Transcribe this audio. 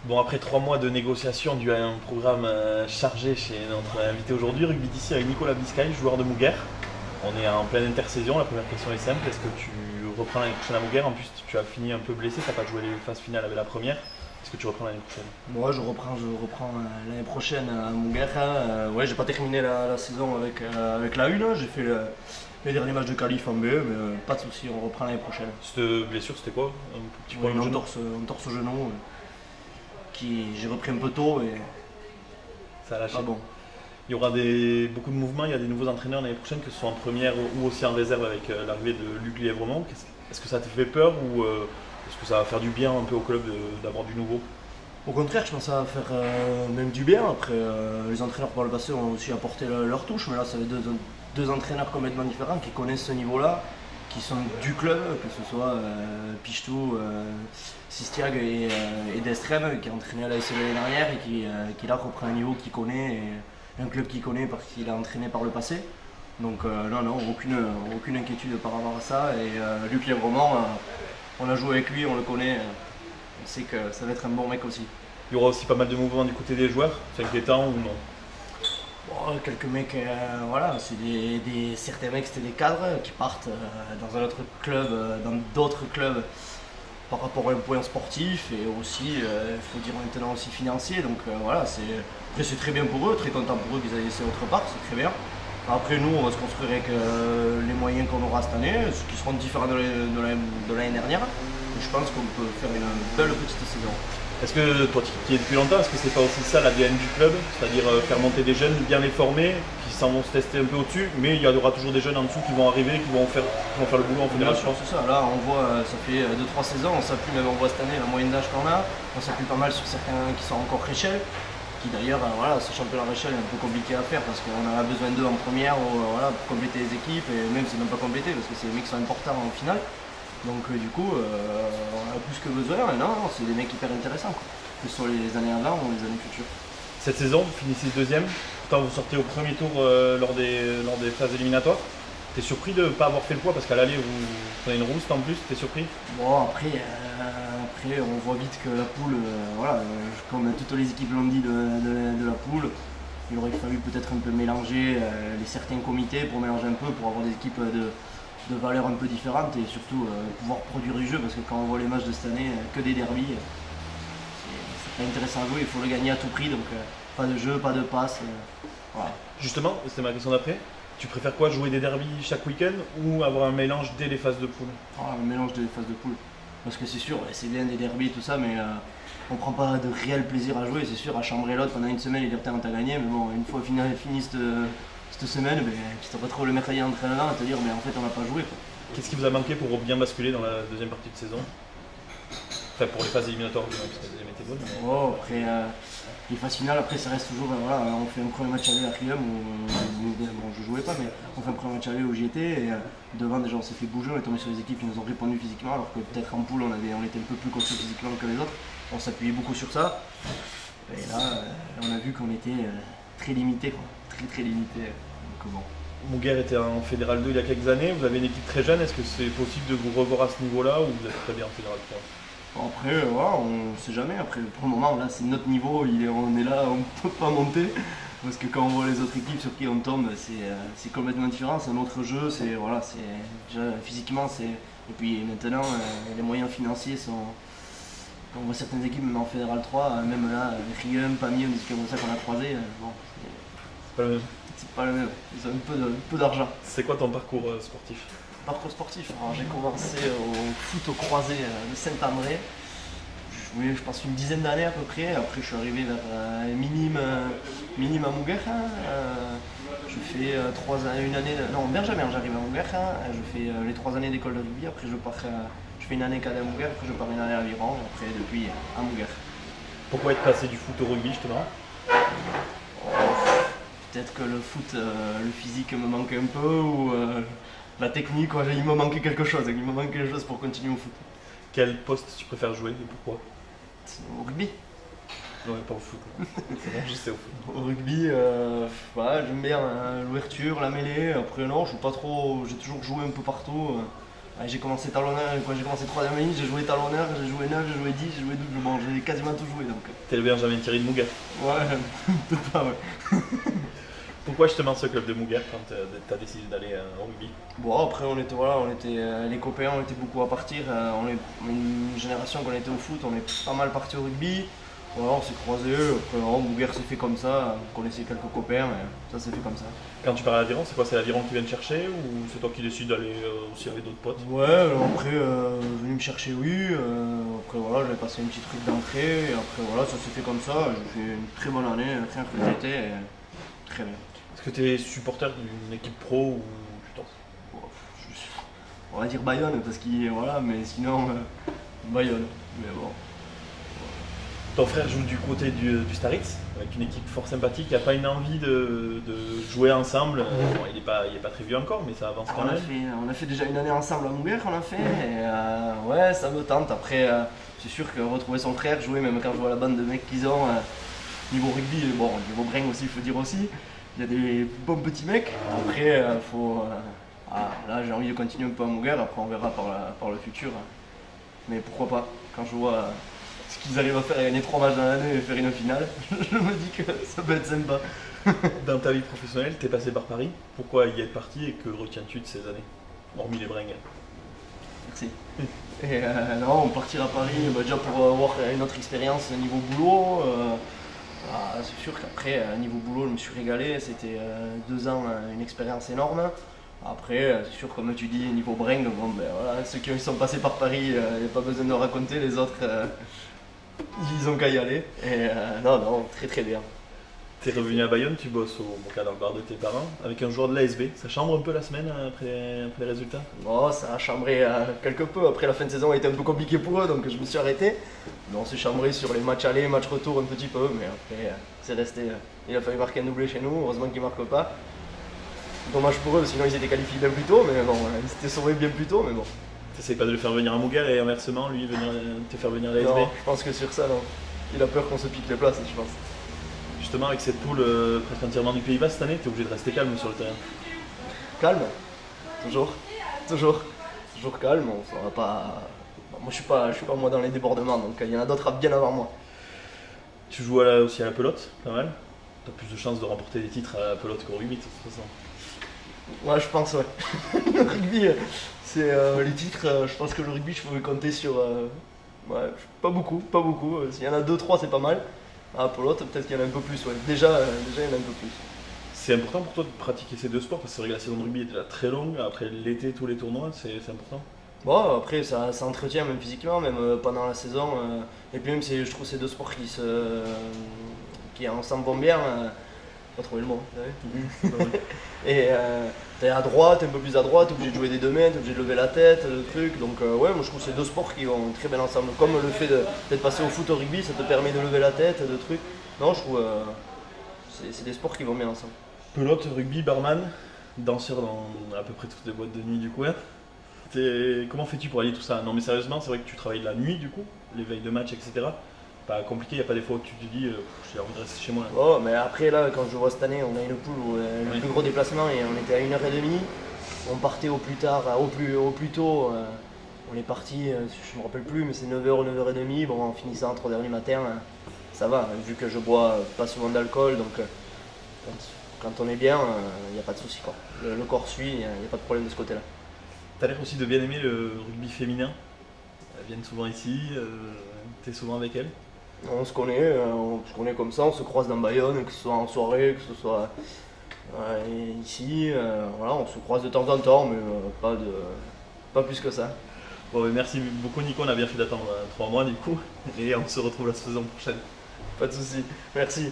Bon, après 3 mois de négociations dû à un programme chargé chez notre invité aujourd'hui, Rugby d'ici avec Nicolas Biscay, joueur de Mouguer. On est en pleine intersaison, la première question est simple, est-ce que tu reprends l'année prochaine à Mouguer? En plus, tu as fini un peu blessé, tu n'as pas joué les phases finales avec la première. Est-ce que tu reprends l'année prochaine? Moi, je reprends l'année prochaine à Mouguer. Ouais, j'ai pas terminé la saison avec la 1. J'ai fait les derniers matchs de qualif en B, mais pas de souci, on reprend l'année prochaine. Cette blessure, c'était quoi? Un petit Ouais, problème une de genou? entorse au genou qui j'ai repris un peu tôt et Ça a lâché. pas bon. Il y aura beaucoup de mouvements, il y a des nouveaux entraîneurs l'année prochaine, que ce soit en première ou aussi en réserve avec l'arrivée de Luc Lièvremont. Est-ce que ça te fait peur ou est-ce que ça va faire du bien un peu au club d'avoir du nouveau? Au contraire, je pense que ça va faire même du bien. Après, les entraîneurs par le passé ont aussi apporté leur touche, mais là, ça va être deux entraîneurs complètement différents qui connaissent ce niveau-là, qui sont du club, que ce soit Pichtou, Sistiag et Destrem, qui a entraîné à la SL l'année dernière et qui là reprend un niveau qu'il connaît, et un club qu'il connaît parce qu'il a entraîné par le passé. Donc non, aucune inquiétude par rapport à ça. Et Luc Lièvremont, on a joué avec lui, on le connaît, on sait que ça va être un bon mec aussi. Il y aura aussi pas mal de mouvements du côté des joueurs, c'est inquiétant ou non? Bon, quelques mecs, voilà, c'est certains mecs, c'était des cadres qui partent dans un autre club, dans d'autres clubs par rapport à un point sportif et aussi, il faut dire maintenant aussi financier. Donc voilà, après c'est très bien pour eux, très content pour eux qu'ils aient laissé autre part, c'est très bien. Après nous, on va se construire avec les moyens qu'on aura cette année, ce qui seront différents de l'année dernière. Et je pense qu'on peut faire une belle petite saison. Est-ce que toi qui es depuis longtemps, est-ce que c'est pas aussi ça l'ADN du club? C'est-à-dire faire monter des jeunes, bien les former, qui s'en vont se tester un peu au-dessus, mais il y aura toujours des jeunes en dessous qui vont arriver, qui vont faire le boulot en Bien fédération? sûr, c'est ça. Là, on voit, ça fait 2-3 saisons, on s'appuie, même on voit cette année la moyenne d'âge qu'on a, on s'appuie pas mal sur certains qui sont encore Réchelle, qui d'ailleurs, voilà, ce championnat Réchelle est un peu compliqué à faire parce qu'on a besoin d'eux en première voilà, pour compléter les équipes, et même c'est même pas complété parce que c'est des mecs qui sont importants en finale. Donc du coup, on a plus que besoin, et non, c'est des mecs hyper intéressants, quoi. Que ce soit les années avant ou les années futures. Cette saison, vous finissez deuxième, pourtant vous sortez au premier tour lors des phases éliminatoires. T'es surpris de ne pas avoir fait le poids parce qu'à l'aller vous prenez une rouste en plus, t'es surpris? Bon, après, on voit vite que la poule, voilà, comme toutes les équipes l'ont dit de la poule, il aurait fallu peut-être un peu mélanger certains comités pour mélanger un peu, pour avoir des équipes de valeurs un peu différentes et surtout pouvoir produire du jeu, parce que quand on voit les matchs de cette année, que des derbies, c'est pas intéressant à jouer, il faut le gagner à tout prix, donc pas de jeu, pas de passe. Voilà. Justement, c'était ma question d'après. Tu préfères quoi, jouer des derbies chaque week-end ou avoir un mélange dès les phases de poule? Un mélange des phases de poule. Parce que c'est sûr, c'est bien des derbies et tout ça, mais on prend pas de réel plaisir à jouer. C'est sûr, à chambrer l'autre pendant une semaine et dire putain, on t'a gagné, mais bon, une fois fini cette semaine, ben, tu te retrouves le mercredi d'entraînement et te dire mais en fait on n'a pas joué, quoi. Qu'est-ce qui vous a manqué pour bien basculer dans la deuxième partie de saison? Enfin, pour les phases éliminatoires, parce que la deuxième était bonne. Mais... Oh, après les phases finales, après ça reste toujours, voilà, on fait un premier match aller à Riom où bon, je jouais pas, mais on fait un premier match aller où j'y étais, et devant déjà on s'est fait bouger, on est tombé sur des équipes qui nous ont répondu physiquement, alors que peut-être en poule on était un peu plus costaud physiquement que les autres, on s'appuyait beaucoup sur ça, et là on a vu qu'on était très limité, quoi. Très limité. Donc bon. Mouguer était en Fédéral 2 il y a quelques années, vous avez une équipe très jeune, est-ce que c'est possible de vous revoir à ce niveau-là ou vous êtes très bien en Fédéral 3? Après, voilà, on ne sait jamais. Après, pour le moment, là, c'est notre niveau. On est là, on ne peut pas monter. Parce que quand on voit les autres équipes sur qui on tombe, c'est complètement différent. C'est un autre jeu. Voilà, déjà, physiquement, et puis maintenant, les moyens financiers sont. On voit certaines équipes, même en Fédéral 3, même là, Riom, Pamiers, des équipes comme ça qu'on a croisées. Bon, C'est pas le même. c'est pas le même. Ils ont un peu d'argent. C'est quoi ton parcours sportif? Parcours sportif, alors j'ai commencé au foot au croisé de Saint-André. Je jouais, je pense, une dizaine d'années à peu près. Après, je suis arrivé vers minime à Mouguer. Je fais 3 ans, une année. Non, Benjamin, j'arrive à Mouguer. Je fais les 3 années d'école de rugby. Après, je fais une année cadet à Mouguer. Après, je pars une année à l'Aviron. Après, depuis à Mouguer. Pourquoi être passé du foot au rugby justement? Peut-être que le foot, le physique me manquait un peu ou la technique, il me manquait quelque chose. Il me manquait quelque chose pour continuer au foot. Quel poste tu préfères jouer et pourquoi? Au rugby. Non, pas au foot. C'est bon, je sais au foot. Au rugby, voilà, j'aime bien l'ouverture, la mêlée. Après, non, je joue pas trop. J'ai toujours joué un peu partout. J'ai commencé talonneur, quand j'ai commencé 3ème ligne, j'ai joué talonneur, j'ai joué 9, j'ai joué 10, j'ai joué double, bon j'ai quasiment tout joué donc. T'es le Benjamin Thierry de Mouguer. Ouais, peut-être pas, ouais. Pourquoi justement ce club de Mouguer quand t'as décidé d'aller au rugby? Bon après on était les copains, on était beaucoup à partir, on est une génération qu'on était au foot, on est pas mal partis au rugby. Voilà, on s'est croisés, après Mouguer s'est fait comme ça, on connaissait quelques copains, mais ça s'est fait comme ça. Quand tu parles à l'aviron, c'est quoi? C'est l'aviron qui vient te chercher ou c'est toi qui décides d'aller aussi avec d'autres potes? Ouais, après venu me chercher, oui. Après voilà, j'avais passé une petite truc d'entrée et après voilà, ça s'est fait comme ça. J'ai fait une très bonne année, rien que j'étais, et très bien. Est-ce que tu es supporter d'une équipe pro ou tu t'en fous? On va dire Bayonne parce qu'il voilà, mais sinon Bayonne. Mais bon. Ton frère joue du côté du Staritz, avec une équipe fort sympathique. Il n'y a pas une envie de jouer ensemble. Bon, il n'est pas très vieux encore, mais ça avance quand même. On a fait déjà une année ensemble à Mouguer, on a fait. Et ouais, ça me tente. Après, c'est sûr que retrouver son frère, jouer, même quand je vois la bande de mecs qu'ils ont, niveau rugby, bon, niveau bring aussi, il faut dire aussi. Il y a des bons petits mecs. Après, là, j'ai envie de continuer un peu à Mouguer. Après, on verra par le futur. Mais pourquoi pas, quand je vois ce qu'ils arrivent à faire, gagner 3 matchs dans l'année et faire une finale, je me dis que ça peut être sympa. Dans ta vie professionnelle, tu es passé par Paris. Pourquoi y être parti et que retiens-tu de ces années, hormis les bringues? Merci. Et non, on partira à Paris déjà pour avoir une autre expérience niveau boulot. C'est sûr qu'après, niveau boulot, je me suis régalé. C'était 2 ans, une expérience énorme. Après, c'est sûr, comme tu dis, niveau bring, bon, ben, voilà, ceux qui sont passés par Paris, il n'y a pas besoin de raconter, les autres, ils ont qu'à y aller. Et non, très très bien. Tu es revenu à Bayonne, tu bosses dans le bar de tes parents, avec un joueur de l'ASB. Ça chambre un peu la semaine après les résultats? Bon, ça a chambré quelque peu. Après, la fin de saison a été un peu compliquée pour eux, donc je me suis arrêté. Mais on s'est chambré sur les matchs aller, matchs retour un petit peu, mais après, c'est resté. Il a fallu marquer un doublé chez nous, heureusement qu'ils ne marquent pas. Dommage pour eux, sinon ils étaient qualifiés bien plus tôt, mais bon, ils s'étaient sauvés bien plus tôt, mais bon. T'essayes pas de le faire venir à Mouguer et inversement, lui te faire venir à l'ASB? Non, je pense que sur ça, non. Il a peur qu'on se pique les places, je pense. Justement, avec cette poule presque entièrement du Pays Bas cette année, tu es obligé de rester calme sur le terrain. Calme, toujours calme. On va pas. Moi, je suis pas moi dans les débordements, donc il y en a d'autres bien avant moi. Tu joues aussi à la pelote, pas mal. Tu as plus de chances de remporter des titres à la pelote qu'au rugby, de toute façon. Ouais, je pense, ouais. Le rugby, c'est les titres. Je pense que le rugby, je pouvais compter sur. Ouais, pas beaucoup. S'il y en a 2-3, c'est pas mal. À la pelote, peut-être qu'il y en a un peu plus, ouais. Déjà, il y en a un peu plus. C'est important pour toi de pratiquer ces deux sports parce que c'est vrai que la saison de rugby est déjà très longue. Après l'été, tous les tournois, c'est important. Bon, après, ça entretient même physiquement, même pendant la saison. Et puis, même, je trouve ces deux sports qui ensemble vont bien. Pas trouver le mot, vous savez. Et t'es à droite, un peu plus à droite, t'es obligé de jouer des 2 mains, t'es obligé de lever la tête, le truc. Donc, ouais, moi je trouve que c'est deux sports qui vont très bien ensemble. Comme le fait d'être passé au foot, au rugby, ça te permet de lever la tête, de trucs. Non, je trouve c'est des sports qui vont bien ensemble. Pelote, rugby, barman, danseur dans à peu près toutes les boîtes de nuit du coin. Comment fais-tu pour allier tout ça? Non, mais sérieusement, c'est vrai que tu travailles la nuit du coup, les veilles de match, etc. Pas compliqué, il n'y a pas des fois où tu te dis j'ai envie de rester chez moi là. Oh, mais après là, quand je vois cette année, on a une poule où le plus gros déplacement et on était à 1h30. On partait au plus tard, au plus tôt. On est parti, je me rappelle plus, mais c'est 9h, 9h30. Bon, en finissant à 3h du matin, ça va, vu que je bois pas souvent d'alcool, donc quand on est bien, il n'y a pas de souci quoi. Le corps suit, il n'y a pas de problème de ce côté-là. T'as l'air aussi de bien aimer le rugby féminin. Elles viennent souvent ici, t'es souvent avec elles? On se connaît comme ça, on se croise dans Bayonne, que ce soit en soirée, que ce soit ici, voilà, on se croise de temps en temps, mais pas plus que ça. Bon, merci beaucoup Nico, on a bien fait d'attendre 3 mois du coup, et on se retrouve la saison prochaine. Pas de soucis, merci.